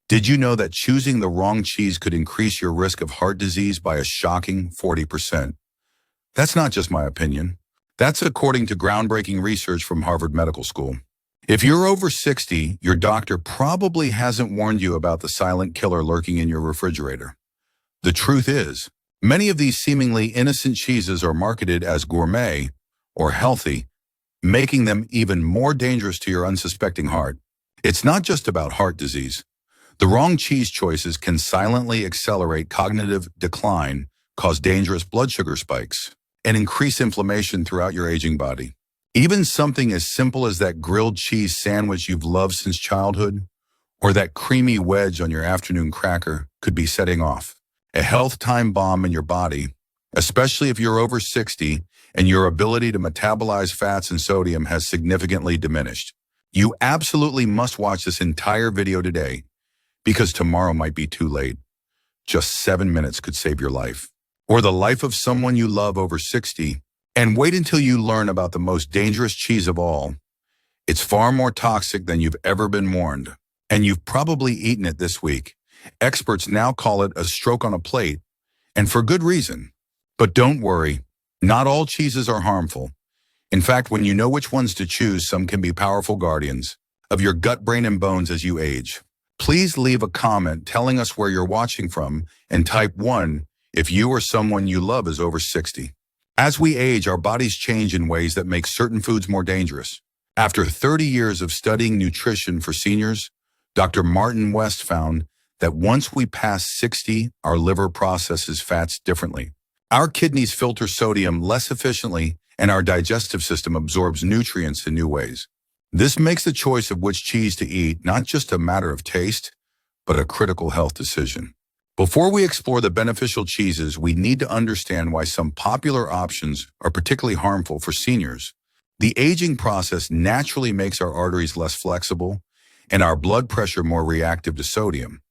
Did you know that choosing the wrong cheese could increase your risk of heart disease by a shocking 40%? That's not just my opinion. That's according to groundbreaking research from Harvard Medical School. If you're over 60, your doctor probably hasn't warned you about the silent killer lurking in your refrigerator. The truth is, many of these seemingly innocent cheeses are marketed as gourmet or healthy, making them even more dangerous to your unsuspecting heart. It's not just about heart disease. The wrong cheese choices can silently accelerate cognitive decline, cause dangerous blood sugar spikes, and increase inflammation throughout your aging body. Even something as simple as that grilled cheese sandwich you've loved since childhood, or that creamy wedge on your afternoon cracker, could be setting off a health time bomb in your body, especially if you're over 60 and your ability to metabolize fats and sodium has significantly diminished. You absolutely must watch this entire video today, because tomorrow might be too late. Just 7 minutes could save your life, or the life of someone you love over 60. And wait until you learn about the most dangerous cheese of all. It's far more toxic than you've ever been warned, and you've probably eaten it this week. Experts now call it a stroke on a plate, and for good reason. But don't worry, not all cheeses are harmful. In fact, when you know which ones to choose, some can be powerful guardians of your gut, brain, and bones as you age. Please leave a comment telling us where you're watching from, and type 1 if you or someone you love is over 60. As we age, our bodies change in ways that make certain foods more dangerous. After 30 years of studying nutrition for seniors, Dr. Martin West found that once we pass 60, our liver processes fats differently. Our kidneys filter sodium less efficiently, and our digestive system absorbs nutrients in new ways. This makes the choice of which cheese to eat not just a matter of taste, but a critical health decision. Before we explore the beneficial cheeses, we need to understand why some popular options are particularly harmful for seniors. The aging process naturally makes our arteries less flexible and our blood pressure more reactive to sodium.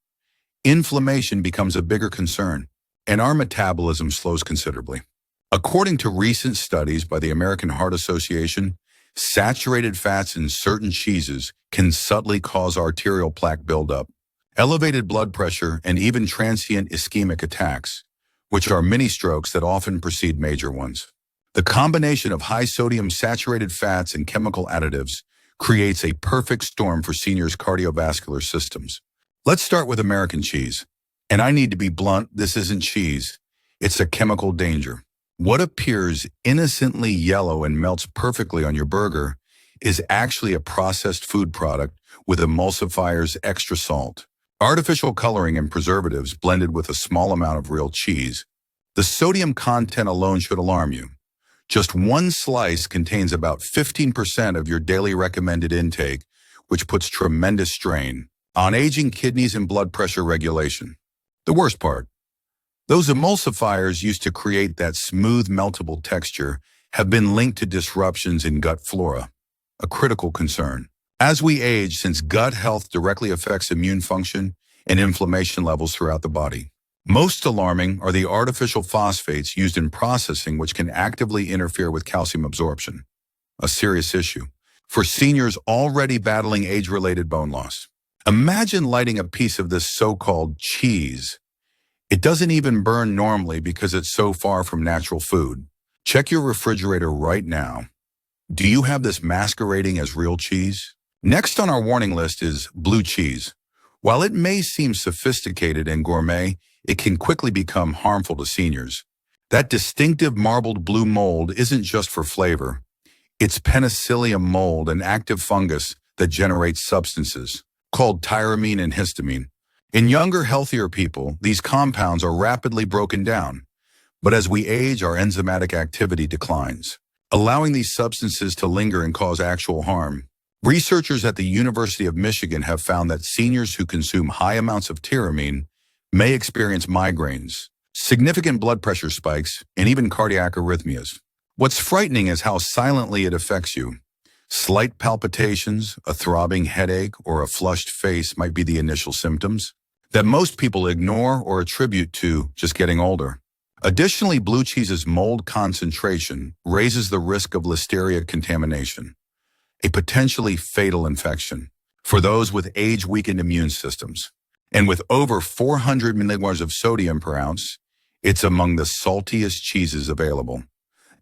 Inflammation becomes a bigger concern, and our metabolism slows considerably. According to recent studies by the American Heart Association, saturated fats in certain cheeses can subtly cause arterial plaque buildup, elevated blood pressure, and even transient ischemic attacks, which are mini strokes that often precede major ones. The combination of high sodium saturated fats and chemical additives creates a perfect storm for seniors' cardiovascular systems. Let's start with American cheese. And I need to be blunt, this isn't cheese. It's a chemical danger. What appears innocently yellow and melts perfectly on your burger is actually a processed food product with emulsifiers, extra salt, artificial coloring, and preservatives blended with a small amount of real cheese. The sodium content alone should alarm you. Just one slice contains about 15% of your daily recommended intake, which puts tremendous strain on aging kidneys and blood pressure regulation. The worst part, those emulsifiers used to create that smooth, meltable texture have been linked to disruptions in gut flora, a critical concern. As we age, since gut health directly affects immune function and inflammation levels throughout the body. Most alarming are the artificial phosphates used in processing, which can actively interfere with calcium absorption, a serious issue for seniors already battling age-related bone loss. Imagine lighting a piece of this so-called cheese. It doesn't even burn normally because it's so far from natural food. Check your refrigerator right now. Do you have this masquerading as real cheese? Next on our warning list is blue cheese. While it may seem sophisticated and gourmet, it can quickly become harmful to seniors. That distinctive marbled blue mold isn't just for flavor. It's penicillium mold, an active fungus that generates substances called tyramine and histamine. In younger, healthier people, these compounds are rapidly broken down. But as we age, our enzymatic activity declines, allowing these substances to linger and cause actual harm. Researchers at the University of Michigan have found that seniors who consume high amounts of tyramine may experience migraines, significant blood pressure spikes, and even cardiac arrhythmias. What's frightening is how silently it affects you. Slight palpitations, a throbbing headache, or a flushed face might be the initial symptoms that most people ignore or attribute to just getting older. Additionally, blue cheese's mold concentration raises the risk of Listeria contamination, a potentially fatal infection for those with age-weakened immune systems. And with over 400 millimoles of sodium per ounce, it's among the saltiest cheeses available.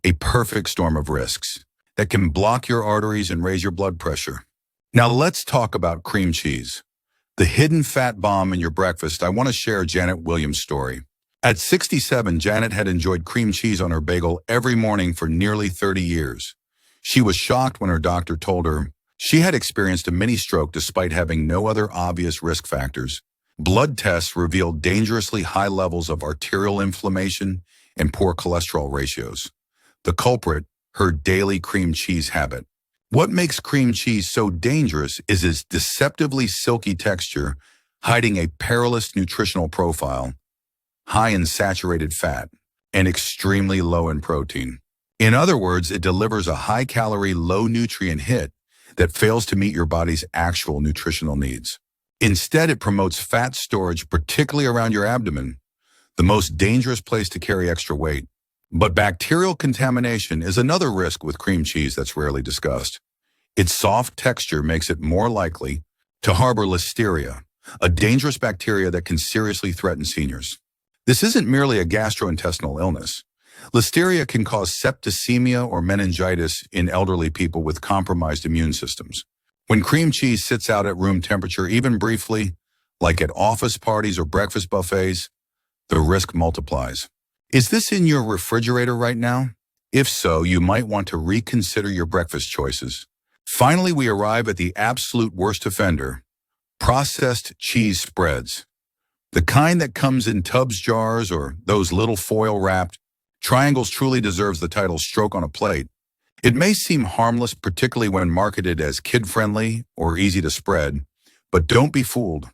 A perfect storm of risks that can block your arteries and raise your blood pressure. Now let's talk about cream cheese. The hidden fat bomb in your breakfast. I want to share Janet Williams' story. At 67, Janet had enjoyed cream cheese on her bagel every morning for nearly 30 years. She was shocked when her doctor told her she had experienced a mini stroke despite having no other obvious risk factors. Blood tests revealed dangerously high levels of arterial inflammation and poor cholesterol ratios. The culprit, her daily cream cheese habit. What makes cream cheese so dangerous is its deceptively silky texture, hiding a perilous nutritional profile, high in saturated fat, and extremely low in protein. In other words, it delivers a high-calorie, low-nutrient hit that fails to meet your body's actual nutritional needs. Instead, it promotes fat storage, particularly around your abdomen, the most dangerous place to carry extra weight. But bacterial contamination is another risk with cream cheese that's rarely discussed. Its soft texture makes it more likely to harbor Listeria, a dangerous bacteria that can seriously threaten seniors. This isn't merely a gastrointestinal illness. Listeria can cause septicemia or meningitis in elderly people with compromised immune systems. When cream cheese sits out at room temperature, even briefly, like at office parties or breakfast buffets, the risk multiplies. Is this in your refrigerator right now? If so, you might want to reconsider your breakfast choices. Finally, we arrive at the absolute worst offender, processed cheese spreads. The kind that comes in tubs, jars, or those little foil-wrapped triangles truly deserves the title "stroke on a plate." It may seem harmless, particularly when marketed as kid-friendly or easy to spread, but don't be fooled.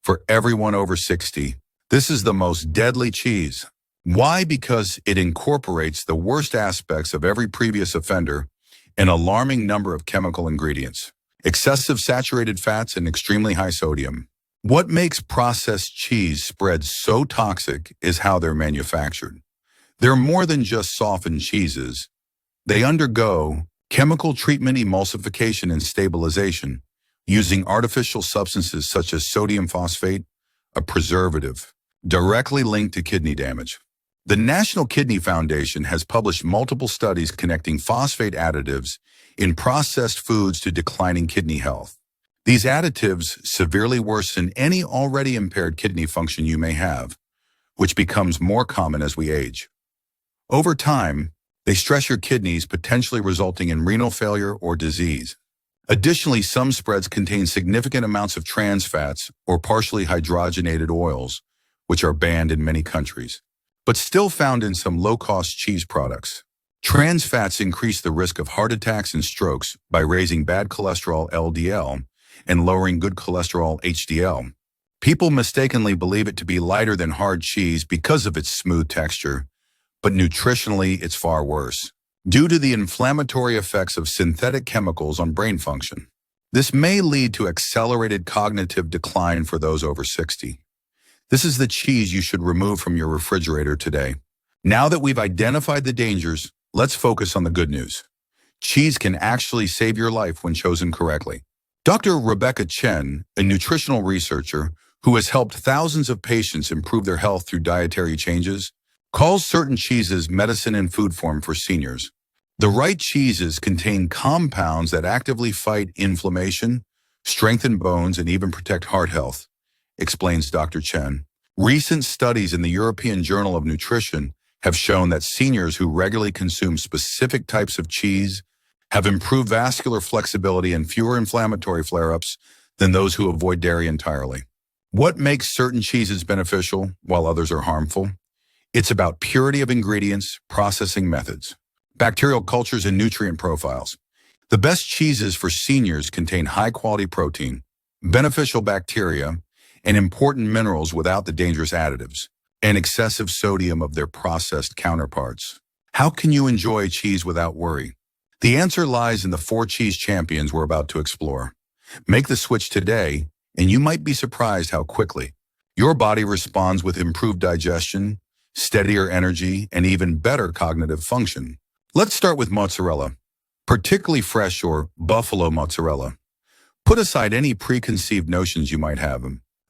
For everyone over 60, this is the most deadly cheese. Why? Because it incorporates the worst aspects of every previous offender, an alarming number of chemical ingredients, excessive saturated fats, and extremely high sodium. What makes processed cheese spreads so toxic is how they're manufactured. They're more than just softened cheeses. They undergo chemical treatment, emulsification, and stabilization using artificial substances such as sodium phosphate, a preservative, directly linked to kidney damage. The National Kidney Foundation has published multiple studies connecting phosphate additives in processed foods to declining kidney health. These additives severely worsen any already impaired kidney function you may have, which becomes more common as we age. Over time, they stress your kidneys, potentially resulting in renal failure or disease. Additionally, some spreads contain significant amounts of trans fats or partially hydrogenated oils, which are banned in many countries, but still found in some low-cost cheese products. Trans fats increase the risk of heart attacks and strokes by raising bad cholesterol LDL and lowering good cholesterol HDL. People mistakenly believe it to be lighter than hard cheese because of its smooth texture, but nutritionally it's far worse, due to the inflammatory effects of synthetic chemicals on brain function. This may lead to accelerated cognitive decline for those over 60. This is the cheese you should remove from your refrigerator today. Now that we've identified the dangers, let's focus on the good news. Cheese can actually save your life when chosen correctly. Dr. Rebecca Chen, a nutritional researcher who has helped thousands of patients improve their health through dietary changes, calls certain cheeses medicine in food form for seniors. The right cheeses contain compounds that actively fight inflammation, strengthen bones, and even protect heart health, explains Dr. Chen. Recent studies in the European Journal of Nutrition have shown that seniors who regularly consume specific types of cheese have improved vascular flexibility and fewer inflammatory flare-ups than those who avoid dairy entirely. What makes certain cheeses beneficial while others are harmful? It's about purity of ingredients, processing methods, bacterial cultures, and nutrient profiles. The best cheeses for seniors contain high-quality protein, beneficial bacteria, and important minerals without the dangerous additives and excessive sodium of their processed counterparts. How can you enjoy cheese without worry? The answer lies in the 4 cheese champions we're about to explore. Make the switch today, and you might be surprised how quickly your body responds with improved digestion, steadier energy, and even better cognitive function. Let's start with mozzarella, particularly fresh or buffalo mozzarella. Put aside any preconceived notions you might have.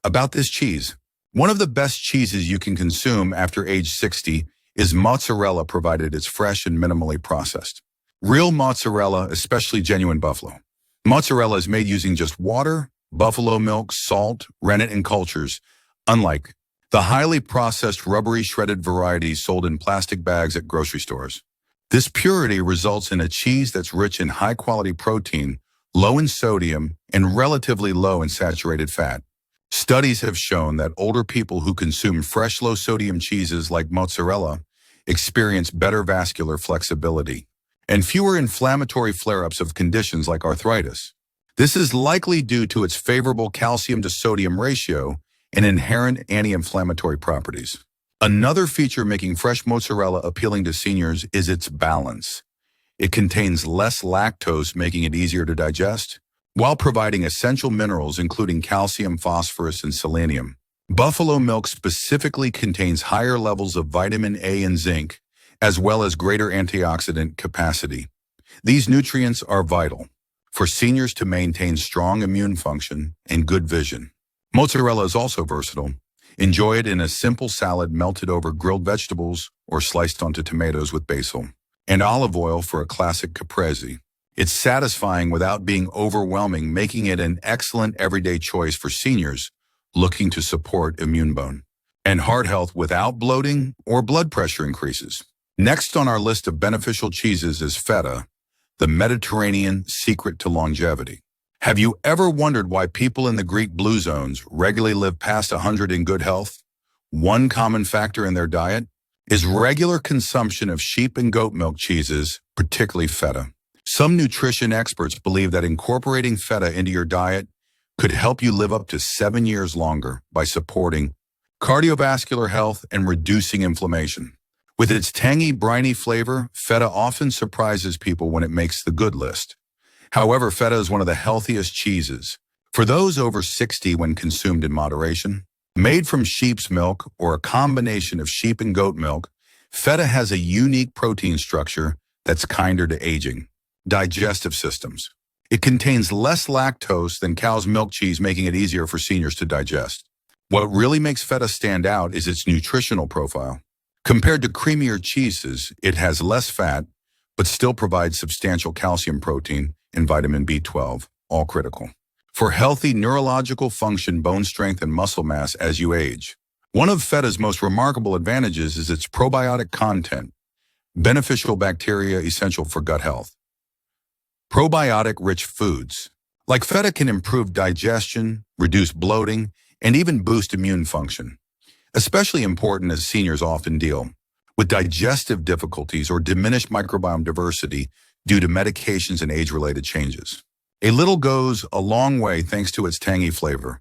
About this cheese. One of the best cheeses you can consume after age 60 is mozzarella, provided it's fresh and minimally processed. Real mozzarella, especially genuine buffalo. Mozzarella is made using just water, buffalo milk, salt, rennet, and cultures, unlike the highly processed, rubbery, shredded varieties sold in plastic bags at grocery stores. This purity results in a cheese that's rich in high-quality protein, low in sodium, and relatively low in saturated fat. Studies have shown that older people who consume fresh, low-sodium cheeses like mozzarella experience better vascular flexibility and fewer inflammatory flare-ups of conditions like arthritis. This is likely due to its favorable calcium to sodium ratio and inherent anti-inflammatory properties. Another feature making fresh mozzarella appealing to seniors is its balance. It contains less lactose, making it easier to digest, while providing essential minerals including calcium, phosphorus, and selenium. Buffalo milk specifically contains higher levels of vitamin A and zinc, as well as greater antioxidant capacity. These nutrients are vital for seniors to maintain strong immune function and good vision. Mozzarella is also versatile. Enjoy it in a simple salad melted over grilled vegetables or sliced onto tomatoes with basil and olive oil for a classic caprese. It's satisfying without being overwhelming, making it an excellent everyday choice for seniors looking to support immune bone and heart health without bloating or blood pressure increases. Next on our list of beneficial cheeses is feta, the Mediterranean secret to longevity. Have you ever wondered why people in the Greek blue zones regularly live past 100 in good health? One common factor in their diet is regular consumption of sheep and goat milk cheeses, particularly feta. Some nutrition experts believe that incorporating feta into your diet could help you live up to 7 years longer by supporting cardiovascular health and reducing inflammation. With its tangy, briny flavor, feta often surprises people when it makes the good list. However, feta is one of the healthiest cheeses for those over 60 when consumed in moderation. Made from sheep's milk or a combination of sheep and goat milk, feta has a unique protein structure that's kinder to aging. Digestive systems. It contains less lactose than cow's milk cheese, making it easier for seniors to digest. What really makes feta stand out is its nutritional profile. Compared to creamier cheeses, it has less fat, but still provides substantial calcium, protein, and vitamin B12, all critical for healthy neurological function, bone strength, and muscle mass as you age. One of feta's most remarkable advantages is its probiotic content, beneficial bacteria essential for gut health. Probiotic-rich foods like feta can improve digestion, reduce bloating, and even boost immune function, especially important as seniors often deal with digestive difficulties or diminished microbiome diversity due to medications and age-related changes. A little goes a long way thanks to its tangy flavor,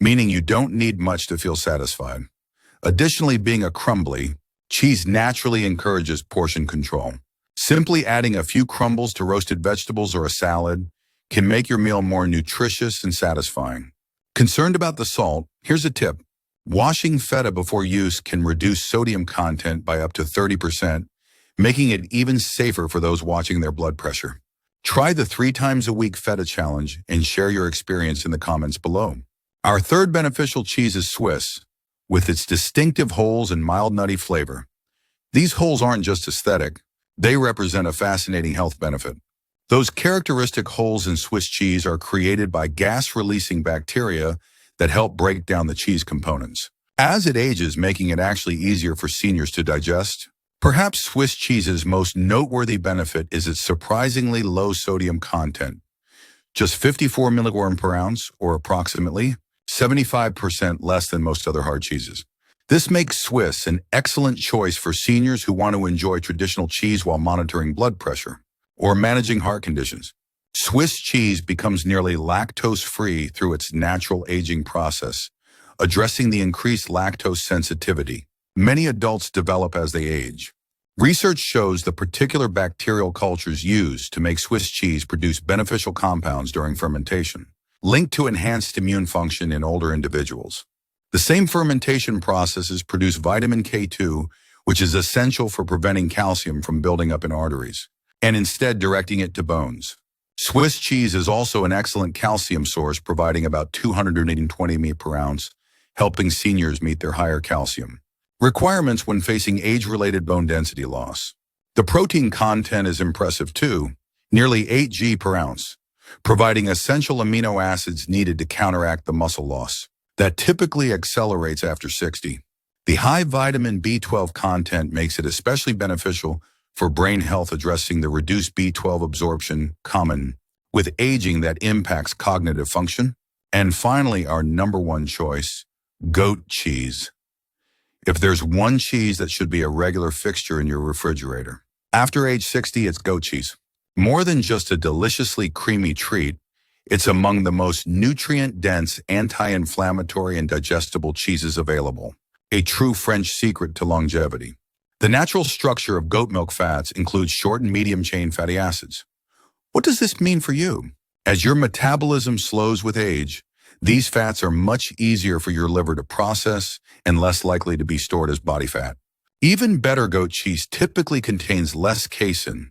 meaning you don't need much to feel satisfied. Additionally, being a crumbly, cheese naturally encourages portion control. Simply adding a few crumbles to roasted vegetables or a salad can make your meal more nutritious and satisfying. Concerned about the salt? Here's a tip. Washing feta before use can reduce sodium content by up to 30%, making it even safer for those watching their blood pressure. Try the 3 times a week feta challenge and share your experience in the comments below. Our third beneficial cheese is Swiss, with its distinctive holes and mild nutty flavor. These holes aren't just aesthetic, they represent a fascinating health benefit. Those characteristic holes in Swiss cheese are created by gas-releasing bacteria that help break down the cheese components. As it ages, making it actually easier for seniors to digest. Perhaps Swiss cheese's most noteworthy benefit is its surprisingly low sodium content, just 54 milligrams per ounce, or approximately 75% less than most other hard cheeses. This makes Swiss an excellent choice for seniors who want to enjoy traditional cheese while monitoring blood pressure or managing heart conditions. Swiss cheese becomes nearly lactose-free through its natural aging process, addressing the increased lactose sensitivity many adults develop as they age. Research shows the particular bacterial cultures used to make Swiss cheese produce beneficial compounds during fermentation, linked to enhanced immune function in older individuals. The same fermentation processes produce vitamin K2, which is essential for preventing calcium from building up in arteries, and instead directing it to bones. Swiss cheese is also an excellent calcium source, providing about 220 mg per ounce, helping seniors meet their higher calcium requirements when facing age-related bone density loss. The protein content is impressive too, nearly 8 g per ounce, providing essential amino acids needed to counteract the muscle loss that typically accelerates after 60. The high vitamin B12 content makes it especially beneficial for brain health, addressing the reduced B12 absorption common with aging that impacts cognitive function. And finally, our number one choice, goat cheese. If there's one cheese that should be a regular fixture in your refrigerator, after age 60, it's goat cheese. More than just a deliciously creamy treat, it's among the most nutrient-dense, anti-inflammatory, and digestible cheeses available, a true French secret to longevity. The natural structure of goat milk fats includes short and medium-chain fatty acids. What does this mean for you? As your metabolism slows with age, these fats are much easier for your liver to process and less likely to be stored as body fat. Even better, goat cheese typically contains less casein,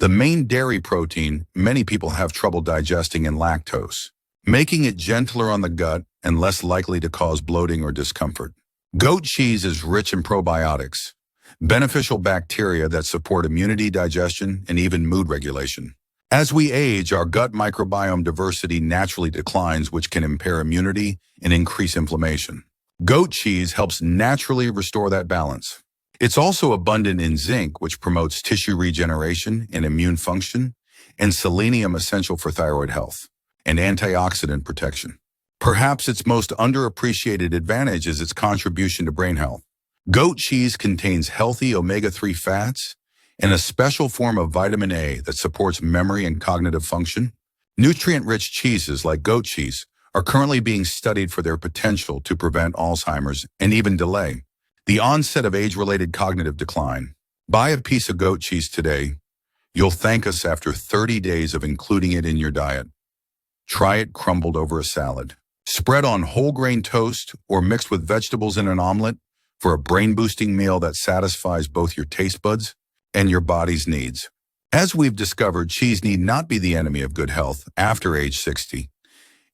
the main dairy protein many people have trouble digesting, in lactose, making it gentler on the gut and less likely to cause bloating or discomfort. Goat cheese is rich in probiotics, beneficial bacteria that support immunity, digestion, and even mood regulation. As we age, our gut microbiome diversity naturally declines, which can impair immunity and increase inflammation. Goat cheese helps naturally restore that balance. It's also abundant in zinc, which promotes tissue regeneration and immune function, and selenium, essential for thyroid health and antioxidant protection. Perhaps its most underappreciated advantage is its contribution to brain health. Goat cheese contains healthy omega-3 fats and a special form of vitamin A that supports memory and cognitive function. Nutrient-rich cheeses like goat cheese are currently being studied for their potential to prevent Alzheimer's and even delay the onset of age-related cognitive decline. Buy a piece of goat cheese today. You'll thank us after 30 days of including it in your diet. Try it crumbled over a salad, spread on whole grain toast, or mixed with vegetables in an omelet for a brain-boosting meal that satisfies both your taste buds and your body's needs. As we've discovered, cheese need not be the enemy of good health after age 60.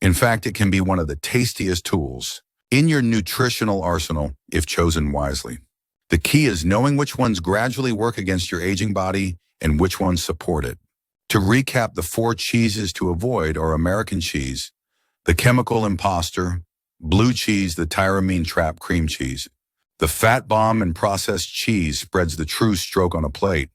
In fact, it can be one of the tastiest tools in your nutritional arsenal if chosen wisely. The key is knowing which ones gradually work against your aging body and which ones support it. To recap, the 4 cheeses to avoid are American cheese, the chemical imposter, blue cheese, the tyramine trap cream cheese. The fat bomb and processed cheese spreads the true stroke on a plate.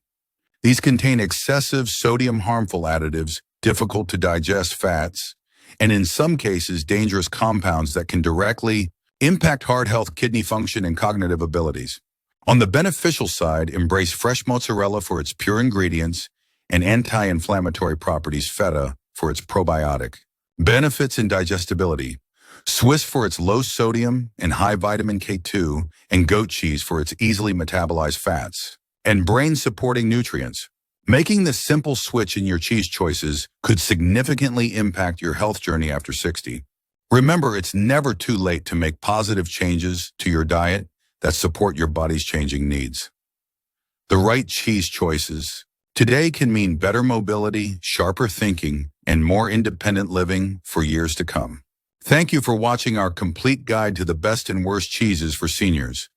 These contain excessive sodium, harmful additives, difficult to digest fats, and in some cases, dangerous compounds that can directly impact heart health, kidney function, and cognitive abilities. On the beneficial side, embrace fresh mozzarella for its pure ingredients and anti-inflammatory properties, feta for its probiotic benefits and digestibility, Swiss for its low sodium and high vitamin K2, and goat cheese for its easily metabolized fats and brain-supporting nutrients. Making this simple switch in your cheese choices could significantly impact your health journey after 60. Remember, it's never too late to make positive changes to your diet that support your body's changing needs. The right cheese choices today can mean better mobility, sharper thinking, and more independent living for years to come. Thank you for watching our complete guide to the best and worst cheeses for seniors.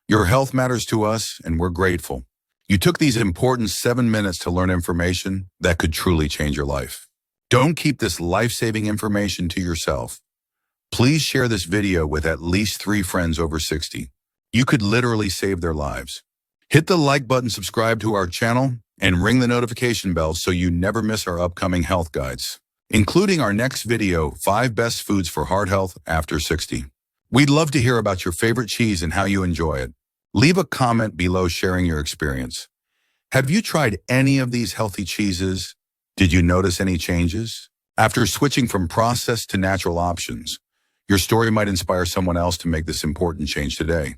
Your health matters to us, and we're grateful you took these important 7 minutes to learn information that could truly change your life. Don't keep this life-saving information to yourself. Please share this video with at least 3 friends over 60. You could literally save their lives. Hit the like button, subscribe to our channel, and ring the notification bell so you never miss our upcoming health guides, including our next video, 5 best foods for heart health after 60. We'd love to hear about your favorite cheese and how you enjoy it. Leave a comment below sharing your experience. Have you tried any of these healthy cheeses? Did you notice any changes? After switching from processed to natural options, your story might inspire someone else to make this important change today.